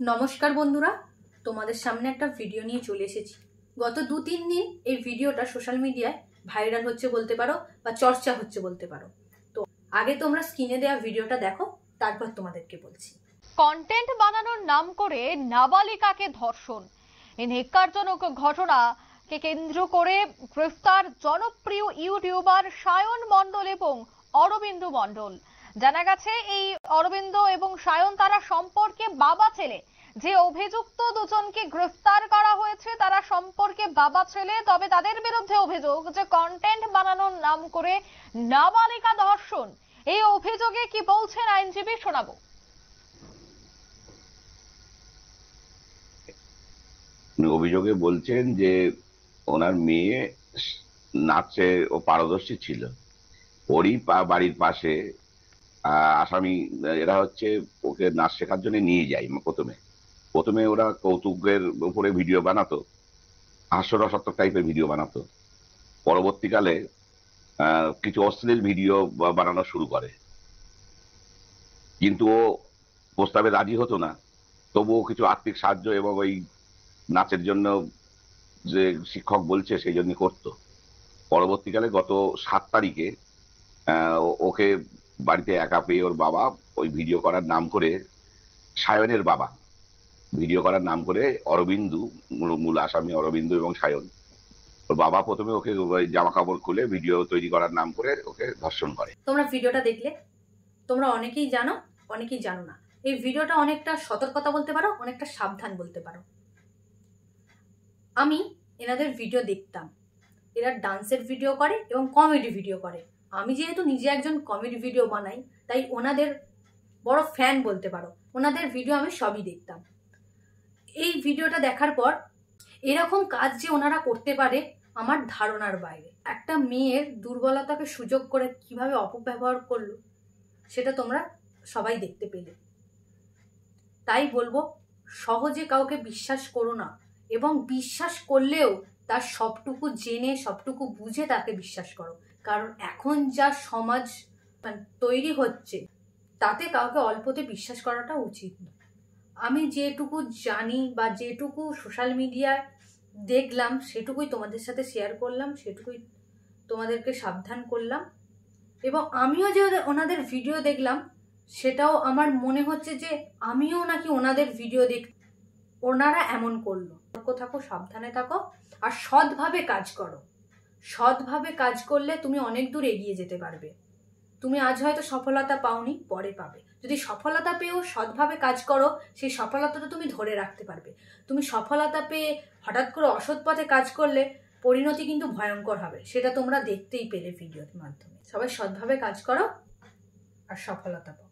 নমস্কার বন্ধুরা, তোমাদের সামনে একটা ভিডিও নিয়ে চলে এসেছি। গত 2-3 দিন এই ভিডিওটা সোশ্যাল মিডিয়ায় ভাইরাল হচ্ছে বলতে পারো, বা চর্চা হচ্ছে বলতে পারো। তো আগে তোমরা স্ক্রিনে দেওয়া ভিডিওটা দেখো, তারপর তোমাদেরকে বলছি। কন্টেন্ট বানানোর নাম করে নাবালিকাকে ধর্ষণ, এই ন্যাক্কারজনক ঘটনাকে কেন্দ্র করে গ্রেফতার জনপ্রিয় ইউটিউবার সায়ন মণ্ডল এবং অরবিন্দ মণ্ডল। জানা গেছে এই অরবিন্দ এবং সায়ন তারা সম্পর্কে বাবা ছেলে। যে অভিযুক্ত দুজনকে গ্রেফতার করা হয়েছে তারা সম্পর্কে বাবা ছেলে, তবে তাদের বিরুদ্ধে অভিযোগ যে কন্টেন্ট বানানোর নাম করে নাবালিকা ধর্ষণ। এই অভিযোগে কি বলছেন আইনজীবী, শোনাবো। অভিযোগে বলছেন যে ওনার মেয়ে নাচে ও পারদর্শী ছিল। ওরই বাড়ির পাশে আসামি এরা হচ্ছে ওকে নাচ শেখার জন্য নিয়ে যায়। প্রথমে ওরা কৌতুকের উপরে ভিডিও বানাতো, হাস্যরসাত্মক টাইপের ভিডিও বানাতো। পরবর্তীকালে কিছু অশ্লীল ভিডিও বানানো শুরু করে, কিন্তু ও প্রস্তাবে রাজি হতো না। তবুও কিছু আর্থিক সাহায্য এবং ওই নাচের জন্য যে শিক্ষক বলছে সেই জন্য করতো। পরবর্তীকালে গত 7 তারিখে ওকে বাড়িতে একা পেয়ে ওর বাবা ওই ভিডিও করার নাম করে, সায়নের বাবা ভিডিও করার নাম করে, অরবিন্দু, মূল আসামি অরবিন্দু এবং সায়ন, ওর বাবা প্রথমে ওকে জামা কাপড় খুলে ভিডিও তৈরি করার নাম করে ওকে ধর্ষণ করে। তোমরা ভিডিওটা দেখলে, তোমরা অনেকেই জানো, অনেকেই জানো না। এই ভিডিওটা অনেকটা সতর্কতা বলতে পারো, অনেকটা সাবধান বলতে পারো। আমি এনাদের ভিডিও দেখতাম, এরা ডান্সের ভিডিও করে এবং কমেডি ভিডিও করে। আমি যেহেতু নিজে একজন কমেডি ভিডিও বানাই, তাই ওনাদের বড় ফ্যান বলতে পারো। ওনাদের ভিডিও আমি সবই দেখতাম। এই ভিডিওটা দেখার পর এরকম কাজ যে ওনারা করতে পারে আমার ধারণার বাইরে। একটা মেয়ের দুর্বলতাকে সুযোগ করে কিভাবে অপব্যবহার করলো সেটা তোমরা সবাই দেখতে পেলে। তাই বলবো, সহজে কাউকে বিশ্বাস করো না, এবং বিশ্বাস করলেও তার সবটুকু জেনে সবটুকু বুঝে তাকে বিশ্বাস করো। কারণ এখন যা সমাজ তৈরি হচ্ছে তাতে কাউকে অল্পতে বিশ্বাস করাটা উচিত নয়। আমি যেটুকু জানি বা যেটুকু সোশ্যাল মিডিয়ায় দেখলাম সেটুকুই তোমাদের সাথে শেয়ার করলাম, সেটুকুই তোমাদেরকে সাবধান করলাম। এবং আমিও যে ওনাদের ভিডিও দেখলাম সেটাও আমার মনে হচ্ছে যে আমিও নাকি ওনাদের ভিডিও ওনারা এমন করলো। সতর্ক থাকো, সাবধানে থাকো, আর সৎভাবে কাজ করো। সৎভাবে কাজ করলে তুমি অনেক দূর এগিয়ে যেতে পারবে। তুমি আজ হয়তো সফলতা পাওনি, পরে পাবে। যদি সফলতা পেয়েও সৎভাবে কাজ করো, সেই সফলতাটা তুমি ধরে রাখতে পারবে। তুমি সফলতা পেয়ে হঠাৎ করে অসৎ পথে কাজ করলে পরিণতি কিন্তু ভয়ঙ্কর হবে। সেটা তোমরা দেখতেই পেলে ভিডিওর মাধ্যমে। সবাই সৎভাবে কাজ করো আর সফলতা পাও।